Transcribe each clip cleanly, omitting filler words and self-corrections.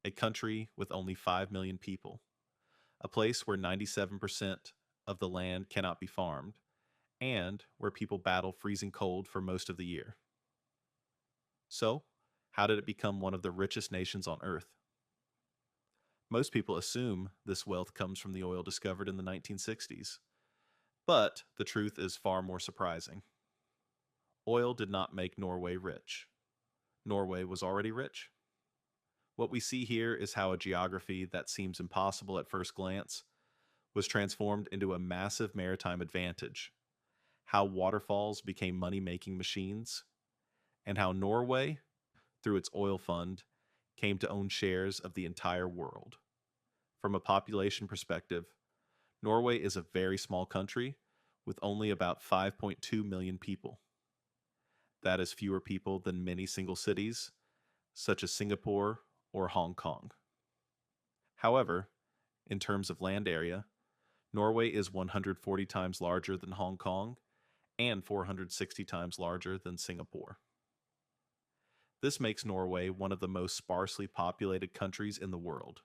a country with only 5 million people, a place where 97% of the land cannot be farmed, and where people battle freezing cold for most of the year. So, how did it become one of the richest nations on Earth? Most people assume this wealth comes from the oil discovered in the 1960s, but the truth is far more surprising. Oil did not make Norway rich. Norway was already rich. What we see here is how a geography that seems impossible at first glance was transformed into a massive maritime advantage, how waterfalls became money making machines, and how Norway, through its oil fund, came to own shares of the entire world. From a population perspective, Norway is a very small country with only about 5.2 million people. That is fewer people than many single cities, such as Singapore or Hong Kong. However, in terms of land area, Norway is 140 times larger than Hong Kong and 460 times larger than Singapore. This makes Norway one of the most sparsely populated countries in the world.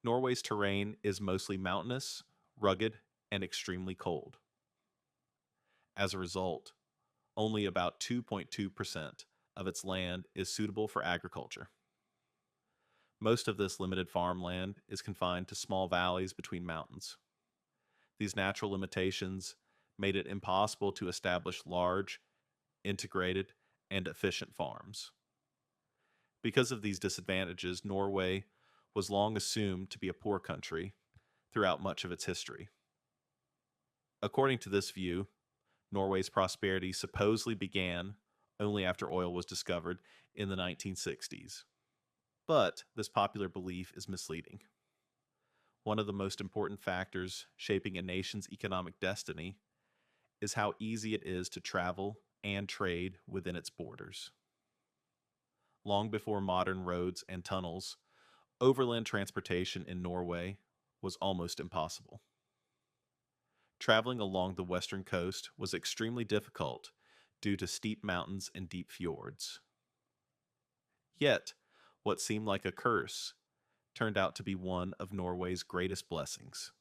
Norway's terrain is mostly mountainous, rugged, and extremely cold. As a result, only about 2.2% of its land is suitable for agriculture. Most of this limited farmland is confined to small valleys between mountains. These natural limitations made it impossible to establish large, integrated, and efficient farms. Because of these disadvantages, Norway was long assumed to be a poor country throughout much of its history. According to this view, Norway's prosperity supposedly began only after oil was discovered in the 1960s. But this popular belief is misleading. One of the most important factors shaping a nation's economic destiny is how easy it is to travel and trade within its borders. Long before modern roads and tunnels, overland transportation in Norway was almost impossible. Traveling along the western coast was extremely difficult due to steep mountains and deep fjords. Yet, what seemed like a curse turned out to be one of Norway's greatest blessings.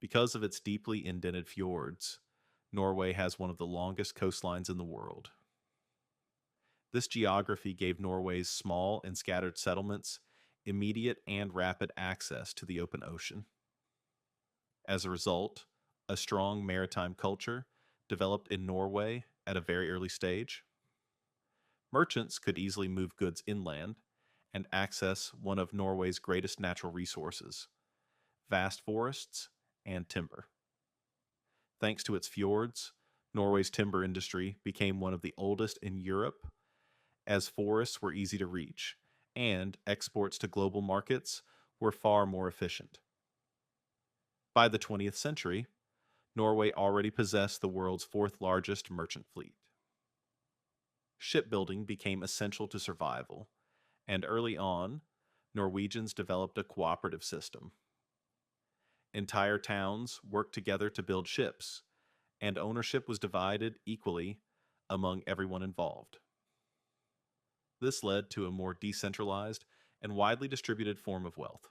Because of its deeply indented fjords, Norway has one of the longest coastlines in the world. This geography gave Norway's small and scattered settlements immediate and rapid access to the open ocean. As a result, a strong maritime culture developed in Norway at a very early stage. Merchants could easily move goods inland and access one of Norway's greatest natural resources, vast forests and timber. Thanks to its fjords, Norway's timber industry became one of the oldest in Europe, as forests were easy to reach, and exports to global markets were far more efficient. By the 20th century, Norway already possessed the world's fourth largest merchant fleet. Shipbuilding became essential to survival, and early on, Norwegians developed a cooperative system. Entire towns worked together to build ships, and ownership was divided equally among everyone involved. This led to a more decentralized and widely distributed form of wealth.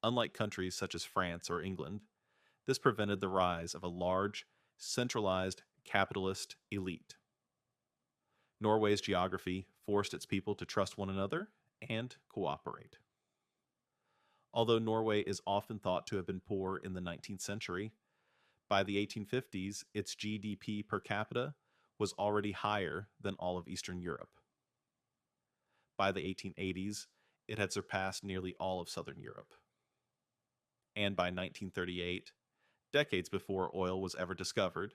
Unlike countries such as France or England, this prevented the rise of a large, centralized capitalist elite. Norway's geography forced its people to trust one another and cooperate. Although Norway is often thought to have been poor in the 19th century, by the 1850s, its GDP per capita was already higher than all of Eastern Europe. By the 1880s, it had surpassed nearly all of Southern Europe. And by 1938, decades before oil was ever discovered,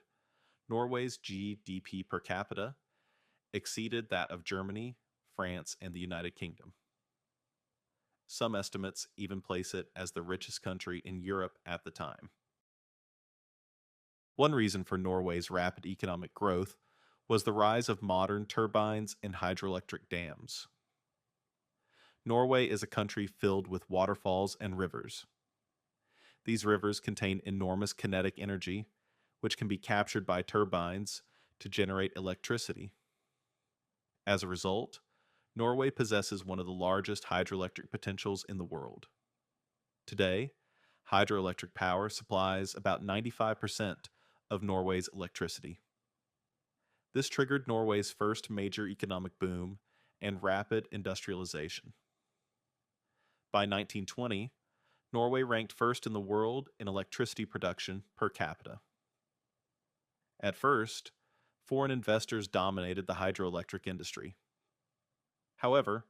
Norway's GDP per capita exceeded that of Germany, France, and the United Kingdom. Some estimates even place it as the richest country in Europe at the time. One reason for Norway's rapid economic growth was the rise of modern turbines and hydroelectric dams. Norway is a country filled with waterfalls and rivers. These rivers contain enormous kinetic energy, which can be captured by turbines to generate electricity. As a result, Norway possesses one of the largest hydroelectric potentials in the world. Today, hydroelectric power supplies about 95% of Norway's electricity. This triggered Norway's first major economic boom and rapid industrialization. By 1920, Norway ranked first in the world in electricity production per capita. At first, foreign investors dominated the hydroelectric industry. However,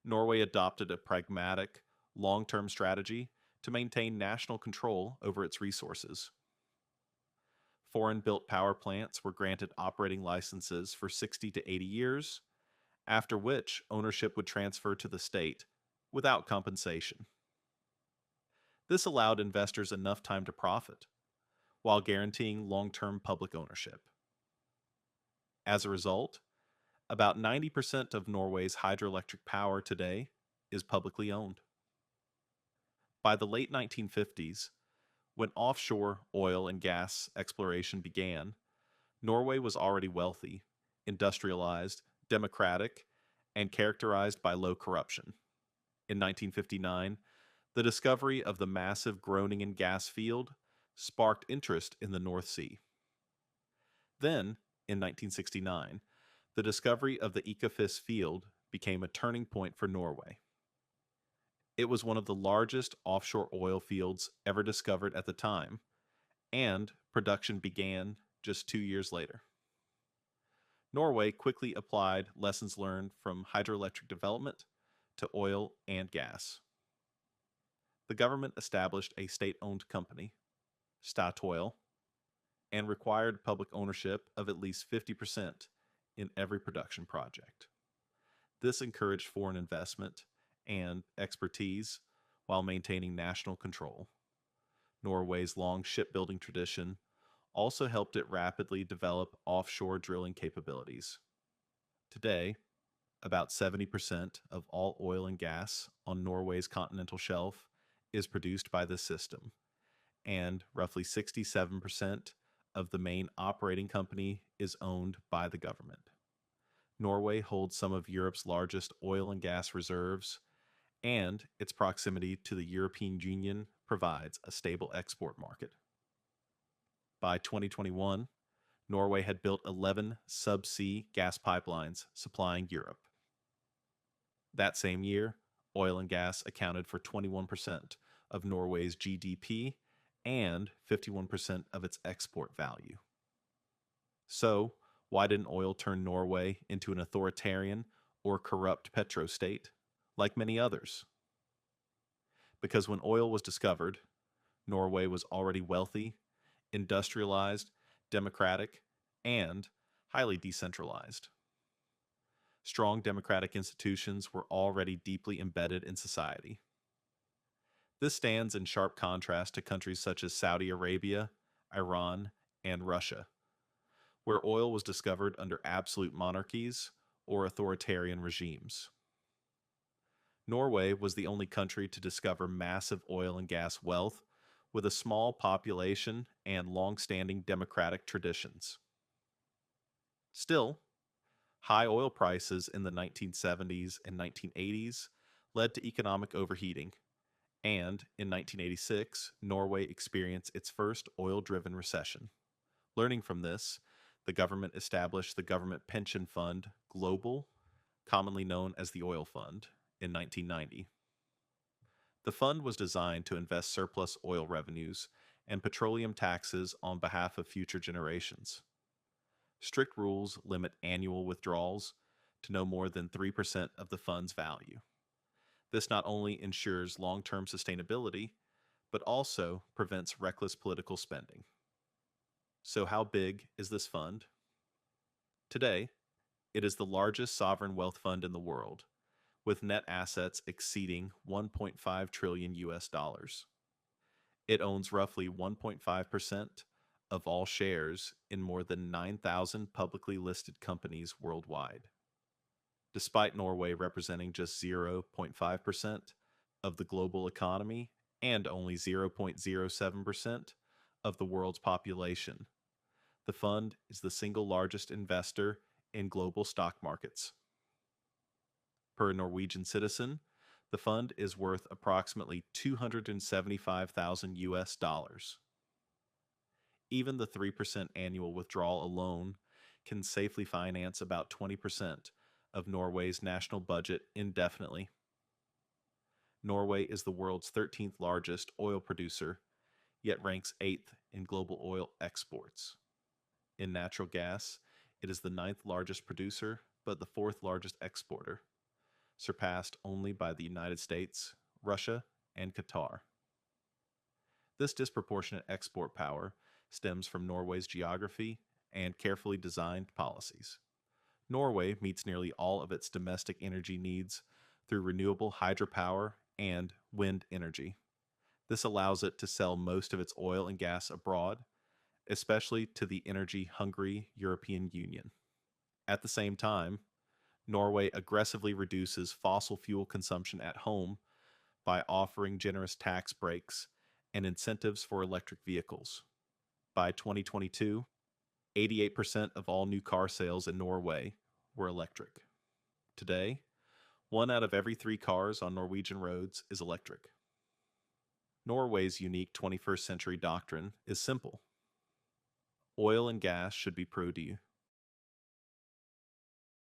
Norway adopted a pragmatic, long term strategy to maintain national control over its resources. Foreign built power plants were granted operating licenses for 60 to 80 years, after which ownership would transfer to the state without compensation. This allowed investors enough time to profit, while guaranteeing long term public ownership. As a result, about 90% of Norway's hydroelectric power today is publicly owned. By the late 1950s, when offshore oil and gas exploration began, Norway was already wealthy, industrialized, democratic, and characterized by low corruption. In 1959, the discovery of the massive Groningen gas field sparked interest in the North Sea. Then, in 1969, the discovery of the Ekofisk field became a turning point for Norway. It was one of the largest offshore oil fields ever discovered at the time, and production began just 2 years later. Norway quickly applied lessons learned from hydroelectric development to oil and gas. The government established a state-owned company, Statoil, and required public ownership of at least 50% in every production project. This encouraged foreign investment and expertise while maintaining national control. Norway's long shipbuilding tradition also helped it rapidly develop offshore drilling capabilities. Today, about 70% of all oil and gas on Norway's continental shelf is produced by this system, and roughly 67% of the main operating company is owned by the government. Norway holds some of Europe's largest oil and gas reserves, and its proximity to the European Union provides a stable export market. By 2021, Norway had built 11 subsea gas pipelines supplying Europe. That same year, oil and gas accounted for 21% of Norway's GDP and 51% of its export value. So, why didn't oil turn Norway into an authoritarian or corrupt petrostate, like many others? Because when oil was discovered, Norway was already wealthy, industrialized, democratic, and highly decentralized. Strong democratic institutions were already deeply embedded in society. This stands in sharp contrast to countries such as Saudi Arabia, Iran, and Russia, where oil was discovered under absolute monarchies or authoritarian regimes. Norway was the only country to discover massive oil and gas wealth with a small population and long-standing democratic traditions. Still, high oil prices in the 1970s and 1980s led to economic overheating, and in 1986, Norway experienced its first oil-driven recession. Learning from this, the government established the Government Pension Fund Global, commonly known as the Oil Fund, in 1990. The fund was designed to invest surplus oil revenues and petroleum taxes on behalf of future generations. Strict rules limit annual withdrawals to no more than 3% of the fund's value. This not only ensures long-term sustainability, but also prevents reckless political spending. So how big is this fund? Today, it is the largest sovereign wealth fund in the world, with net assets exceeding 1.5 trillion US dollars. It owns roughly 1.5% of all shares in more than 9,000 publicly listed companies worldwide. Despite Norway representing just 0.5% of the global economy and only 0.07% of the world's population, the fund is the single largest investor in global stock markets. Per Norwegian citizen, the fund is worth approximately 275,000 US dollars. Even the 3% annual withdrawal alone can safely finance about 20% of Norway's national budget indefinitely. Norway is the world's 13th largest oil producer, yet ranks 8th in global oil exports. In natural gas, it is the ninth largest producer, but the fourth largest exporter, surpassed only by the United States, Russia, and Qatar. This disproportionate export power stems from Norway's geography and carefully designed policies. Norway meets nearly all of its domestic energy needs through renewable hydropower and wind energy. This allows it to sell most of its oil and gas abroad, especially to the energy-hungry European Union. At the same time, Norway aggressively reduces fossil fuel consumption at home by offering generous tax breaks and incentives for electric vehicles. By 2022, 88% of all new car sales in Norway were electric. Today, 1 out of every 3 cars on Norwegian roads is electric. Norway's unique 21st century doctrine is simple. Oil and gas should be